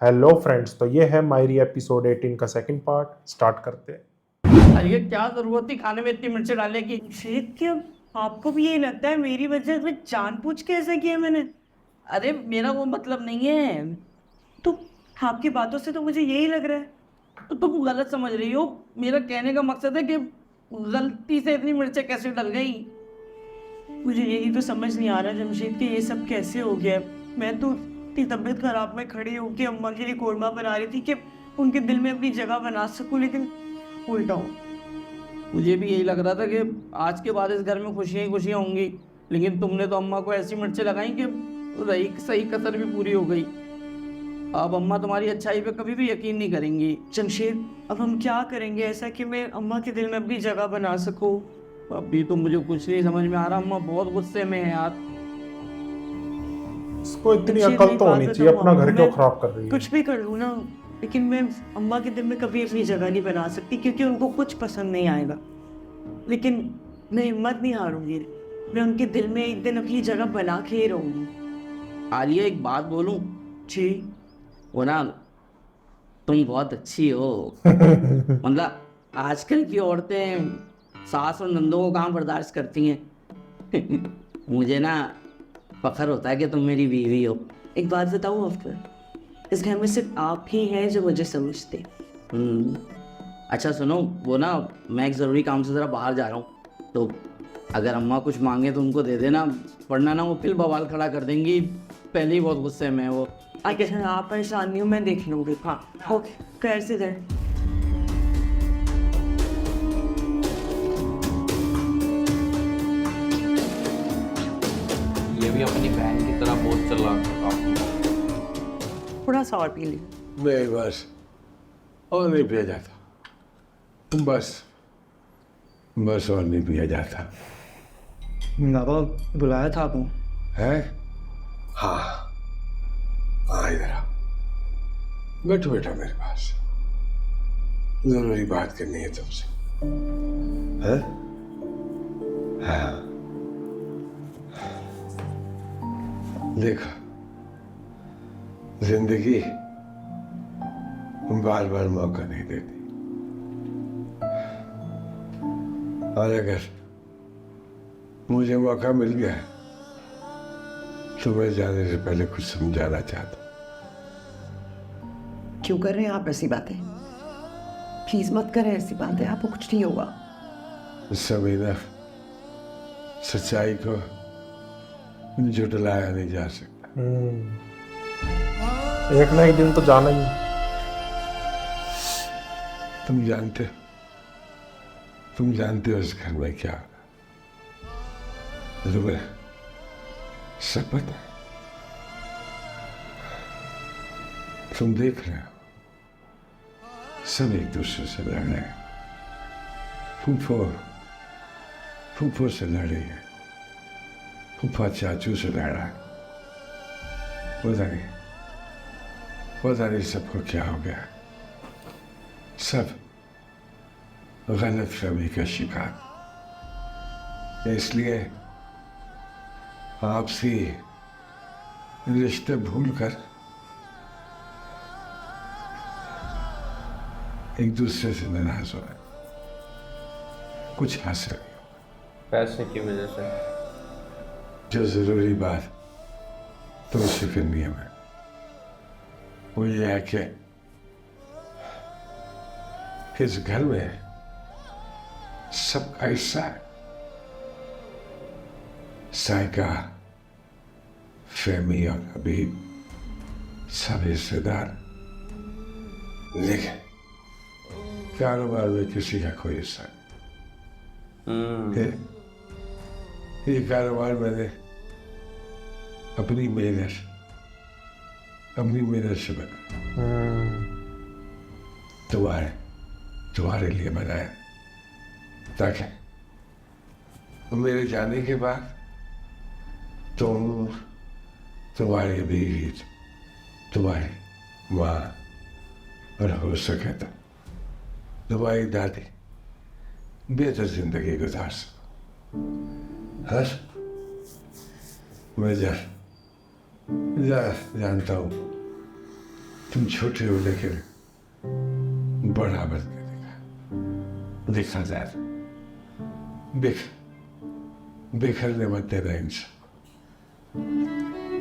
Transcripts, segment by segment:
Hello friends, तो ये है मायरी एपिसोड 18 का सेकंड पार्ट। स्टार्ट करते हैं। ये क्या जरूरत थी खाने में इतनी मिर्ची डालने की। शेख क्या आपको भी यही लगता है मेरी वजह से जानबूझ के ऐसा किया मैंने? अरे मेरा वो मतलब नहीं है। तो आपकी बातों से तो मुझे यही लग रहा है। तो तुम गलत समझ रही हो। मेरा कहने का मकसद है कि गलती से इतनी मिर्चें कैसे डल गई। मुझे यही तो समझ नहीं आ रहा जमशेद कि ये सब कैसे हो गया। मैं तो इतनी तबीयत खराब में खड़ी होकर अम्मा के लिए कोरमा बना रही थी कि उनके दिल में अपनी जगह बना सकूं, लेकिन उल्टा हो। मुझे भी यही लग रहा था कि आज के बाद इस घर में खुशियां ही खुशियां होंगी, लेकिन तुमने तो अम्मा को ऐसी मिर्चें लगाई कि रही सही कसर भी पूरी हो गई। अब अम्मा तुम्हारी अच्छाई पे कभी भी यकीन नहीं करेंगी। जमशेद, अब हम क्या करेंगे ऐसा कि मैं अम्मा के दिल में अपनी जगह बना सकूं? अभी तो मुझे कुछ नहीं समझ में आ रहा। अम्मा बहुत गुस्से में है यार। इसको इतनी जमशेद, अकल मैं एक तो बात होनी चाहिए, बताऊं अपना आपको, घर क्यों मैं खराब कर रही है। कुछ भी कर लूँ ना, लेकिन मैं अम्मा के दिल में कभी अपनी जगह नहीं बना सकती क्योंकि उनको कुछ पसंद नहीं आएगा। लेकिन मैं हिम्मत नहीं हारूंगी। मैं उनके दिल में एक दिन अपनी जगह बना के ही रहूंगी। आलिया, एक बात बोलूं? जी। वो ना, तुम बहुत अच्छी हो। मतलब आजकल की औरतें सास और नंदों को कहाँ बर्दाश्त करती हैं। मुझे ना फख्र होता है कि तुम मेरी बीवी हो। एक बात बताऊँ अफकर, इस घर में सिर्फ आप ही हैं जो मुझे समझते। हम्म, अच्छा सुनो, वो ना मैं एक ज़रूरी काम से ज़रा बाहर जा रहा हूँ, तो अगर अम्मा कुछ मांगे तो उनको दे देना, वरना ना वो फिर बवाल खड़ा कर देंगी। पहले ही बहुत गुस्से में है वो। अगर आप परेशान नहीं हो मैं देख लूँगी। हाँ, ओके, खैर से इधर। ये भी अपनी बहन की तरह बहुत चालाक है। थोड़ा सा और पी लीजिए। नहीं बस, और नहीं पिया जाता। बस और नहीं पिया जाता। बाबा बुलाया था आपने? है? हाँ, हाँ इधर आओ। बैठो बेटा मेरे पास, जरूरी बात करनी है तुमसे। है? हाँ, देखो, जिंदगी बार बार मौका नहीं देती, और अगर मुझे मौका मिल गया तो मैं जाने से पहले कुछ समझाना चाहता क्यों कर रहे हैं आप ऐसी बातें? प्लीज मत करें ऐसी बातें, आपको कुछ नहीं होगा। हूँ। समीना, सच्चाई को झुटलाया नहीं जा सकता। एक ना एक दिन तो जाना ही। तुम जानते हो इस घर में क्या हो रहा है। तुम्हें सब पता है। तुम देख रहे हो, सब एक दूसरे से लड़ रहे हैं। फूफो से लड़ रही है, फूफा चाचू से लड़ रहा है। पता नहीं सबको क्या हो गया। सब गलत फहमी का शिकार। इसलिए आपसी रिश्ते भूलकर एक दूसरे से नाराज हो रहे। कुछ हासिल नहीं हो। पैसे की वजह से। जो जरूरी बात तुमसे करनी है मैं, वो ये है कि इस घर में सबका हिस्सा है। साइका, फहमी और अभी सब हिस्सेदार, लेकिन कारोबार में किसी का कोई हिस्सा नहीं। ये कारोबार मैंने अपनी मेहनत से बनाया। तुम्हारे लिए बनाया, ताकि मेरे जाने के बाद तुम्हारी बीवी, तुम्हारी माँ और हो सके तो तुम्हारी दादी बेहतर जिंदगी गुजार सको। हर मैं जानता हूँ तुम छोटे हो लेकिन बड़ा बन के देखा जाए बिखरने मत देना इंसान,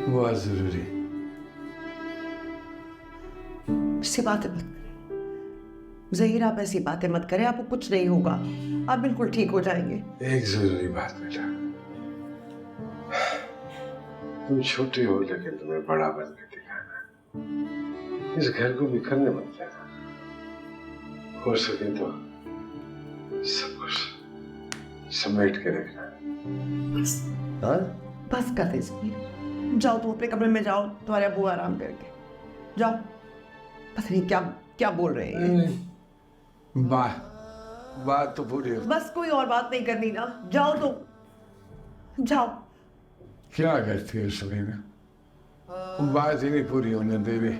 बहुत जरूरी। ऐसी बातें मत करें ज़हीर, आप ऐसी बातें मत करें, आपको कुछ नहीं होगा, आप बिल्कुल ठीक हो जाएंगे। एक जरूरी बात बेटा, तुम छोटे हो लेकिन तुम्हें बड़ा बन के दिखाना। इस घर को बिखरने मत देना, हो सके तो सब कुछ समेट के रखना। बस कर दे ज़हीर, जाओ तुम अपने कमरे में जाओ, तुम्हारे अब्बू आराम करके जाओ। पता नहीं क्या क्या बोल रहे हैं। बात तो पूरी हो। बस कोई और बात नहीं करनी ना, जाओ तुम, जाओ। क्या करती है सुनीना, बात ही नहीं पूरी होने दे रही।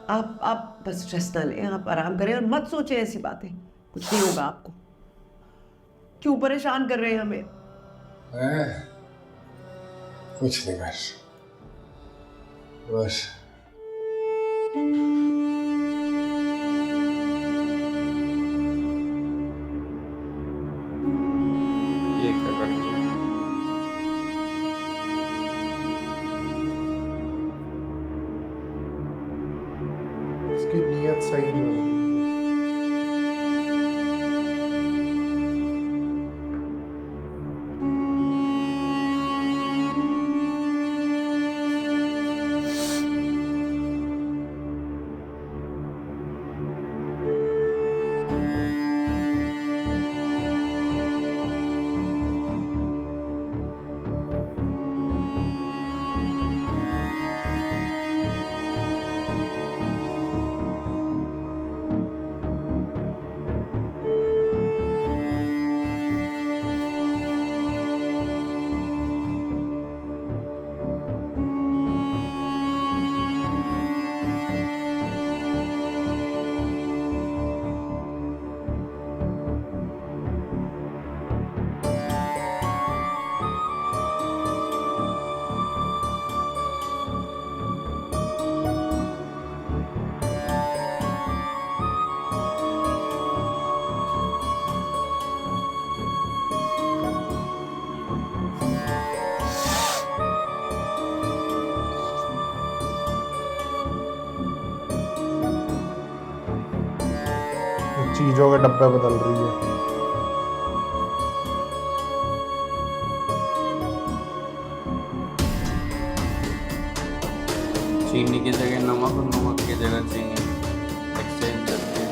आप बस स्ट्रेस ना लें, आप आराम करें और मत सोचें ऐसी बातें, कुछ नहीं होगा आपको। क्यों परेशान कर रहे हैं हमें? कुछ नहीं बस ये क्या करती है? इसकी नीयत सही नहीं होगी। चीजों के डब्बे बदल रही है। चीनी की जगह नमक और नमक की जगह चीनी एक्सचेंज करती है।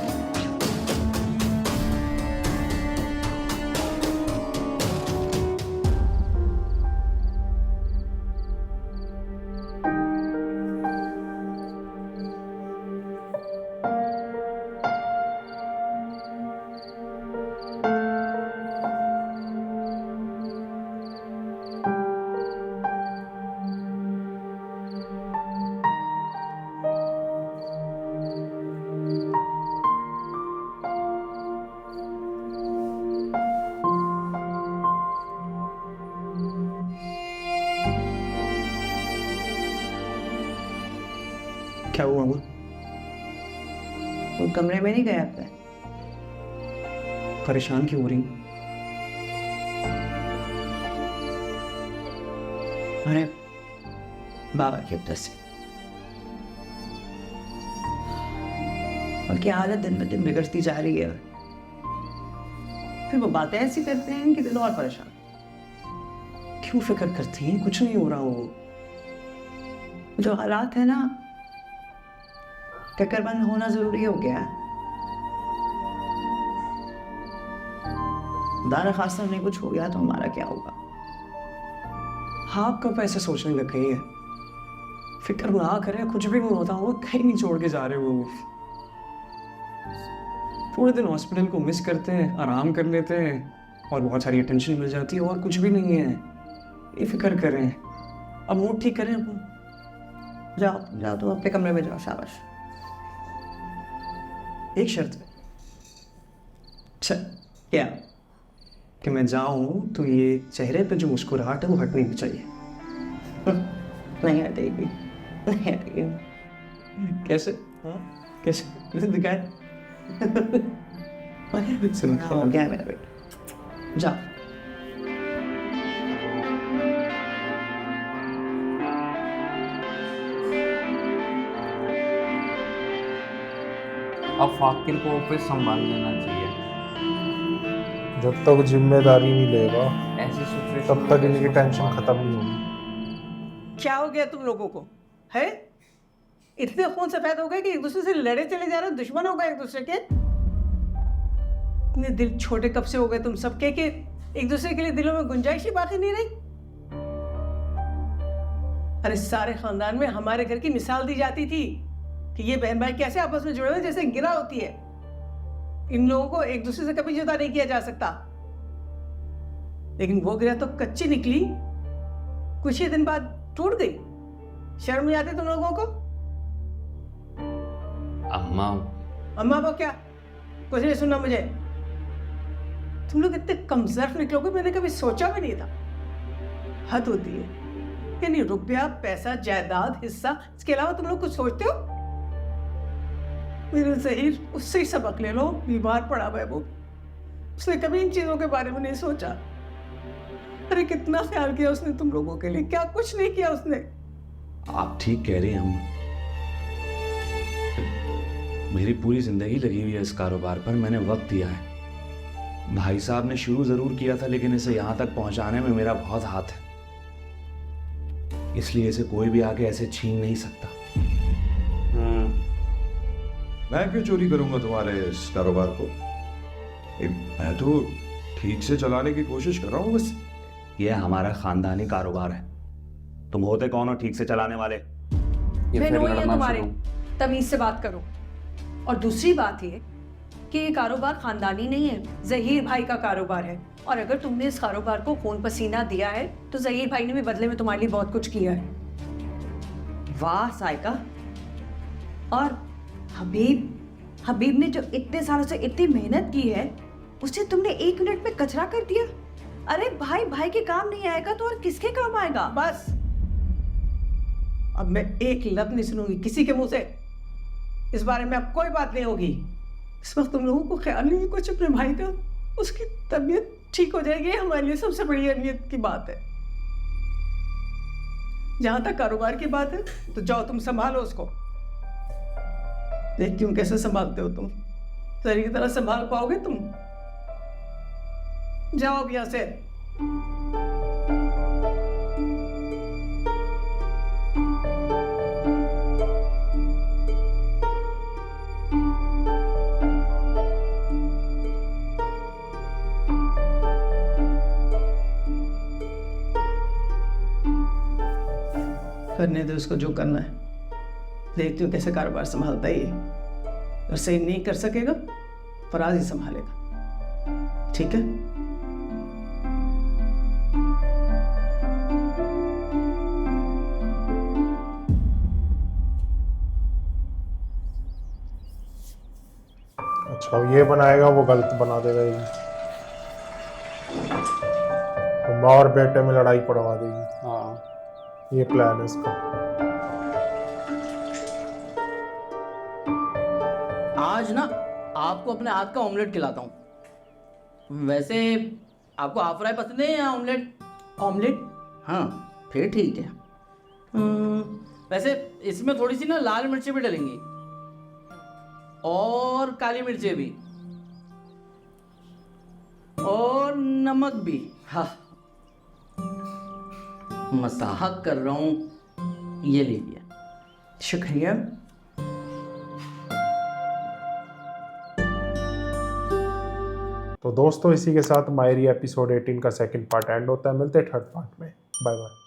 क्या हुआ वो? वो कमरे में नहीं गए अब तक? परेशान क्यों हो रही? अरे बाबा की वजह से उनकी हालत दिन ब दिन बिगड़ती जा रही है, फिर वो बातें ऐसी करते हैं कि दिल और परेशान। क्यों फिक्र करती हैं? कुछ नहीं हो रहा वो। जो हालात है ना, टक्करबंद होना जरूरी हो गया है। दाना खासा नहीं कुछ हो गया तो हमारा क्या होगा? हाँ, आप कब ऐसे सोचने लग गई है? फिक्र ना करें, कुछ भी नहीं होता, वो कहीं नहीं छोड़ के जा रहे वो। थोड़े दिन हॉस्पिटल को मिस करते हैं, आराम कर लेते हैं और बहुत सारी अटेंशन मिल जाती है, और कुछ भी नहीं है। ये फिक्र करें, अब मूड ठीक करें अपना। जाओ जाओ तुम अपने कमरे में जाओ, शाबाश। एक शर्त है। अच्छा, क्या? कि मैं जाऊं तो ये चेहरे पे जो मुस्कुराहट है वो हटनी भी चाहिए। नहीं हटेगी, नहीं हटेगी। कैसे? हाँ कैसे दिखाए? सुना हो गया मेरा बेटा, जा। अब फाकिर को ऑफिस संभाल लेना चाहिए। जब तक जिम्मेदारी नहीं लेगा ऐसी सिचुएशन तब तक इनकी टेंशन खत्म नहीं होगी। क्या हो गया तुम लोगों को है? इतने खून सफेद हो गए कि एक दूसरे से लड़े चले जा रहे हो, दुश्मन हो गए एक दूसरे के। इतने दिल छोटे कब से हो गए तुम सबके कि एक दूसरे के लिए दिलों में गुंजाइश ही बाकी नहीं रही। अरे सारे खानदान में हमारे घर की मिसाल दी जाती थी कि ये बहन भाई कैसे आपस में जुड़े हुए जैसे गिरा होती है। इन लोगों को एक दूसरे से कभी जुदा नहीं किया जा सकता, लेकिन वो गिरा तो कच्ची निकली, कुछ ही दिन बाद टूट गई। शर्म नहीं आती तुम लोगों को? अम्मा अम्मा वो क्या, कुछ नहीं सुनना मुझे। तुम लोग इतने कमजोर निकलोगे मैंने कभी सोचा भी नहीं था। हद होती है। यानी रुपया, पैसा, जायदाद, हिस्सा, इसके अलावा तुम लोग कुछ सोचते हो? मेरे ज़हीर, उससे ही सबक ले लो, बीमार पड़ा हुआ है वो। उसने कभी इन चीजों के बारे में नहीं सोचा। अरे कितना ख्याल किया उसने तुम लोगों के लिए, क्या कुछ नहीं किया उसने। आप ठीक कह रही हैं अम्मा। मेरी पूरी जिंदगी लगी हुई है इस कारोबार पर, मैंने वक्त दिया है। भाई साहब ने शुरू जरूर किया था लेकिन इसे यहां तक पहुंचाने में मेरा बहुत हाथ है, इसलिए इसे कोई भी आके ऐसे छीन नहीं सकता। मैं क्यों चोरी करूंगा तुम्हारे इस कारोबार को? मैं तो ठीक से चलाने की कोशिश कर रहा हूँ बस। यह हमारा खानदानी कारोबार है, तुम होते कौन हो ठीक से चलाने वाले? ये मैं फिर नो ही है लड़ना तुम्हारे, शुरू। तमीज से बात करो। और दूसरी बात ये कि ये कारोबार खानदानी नहीं है, जहीर भाई का कारोबार है। और अगर तुमने इस कारोबार को खून पसीना दिया है तो जहीर भाई ने भी बदले में तुम्हारे लिए बहुत कुछ किया है। वाह साइका। और हबीब ने जो इतने सालों से इतनी मेहनत की है उसे तुमने 1 मिनट में कचरा कर दिया। अरे भाई भाई के काम नहीं आएगा तो और किसके काम आएगा? बस अब मैं एक लफ्ज नहीं सुनूंगी किसी के मुंह से। इस बारे में अब कोई बात नहीं होगी। इस वक्त तुम लोगों को ख्याल नहीं है कुछ अपने भाई का। उसकी तबीयत ठीक हो जाएगी, हमारे लिए सबसे बड़ी अहमियत की बात है। जहां तक कारोबार की बात है तो जाओ तुम संभालो उसको। देखती हूँ कैसे संभालते हो तुम। सही की तरह संभाल पाओगे तुम? जाओ अब यहाँ से। करने दे उसको जो करना है। देखती हूँ कैसे कारोबार संभालता है ये। अगर सही नहीं कर सकेगा फराज ही संभालेगा, ठीक है? अच्छा ये बनाएगा वो गलत बना देगा ये, तो माँ और बेटे में लड़ाई पड़वा देगी। हाँ ये प्लान है इसका। आज ना आपको अपने हाथ का ऑमलेट खिलाता हूँ। वैसे आपको हाफ फ्राई पसंद है या ऑमलेट? ऑमलेट? हाँ फिर ठीक है। वैसे इसमें थोड़ी सी ना लाल मिर्ची भी डलेंगी और काली मिर्चें भी और नमक भी। हाँ मसाहत कर रहा हूँ, ये लीजिए। शुक्रिया। तो दोस्तों इसी के साथ मायरी एपिसोड 18 का सेकंड पार्ट एंड होता है। मिलते हैं थर्ड पार्ट में। Bye bye.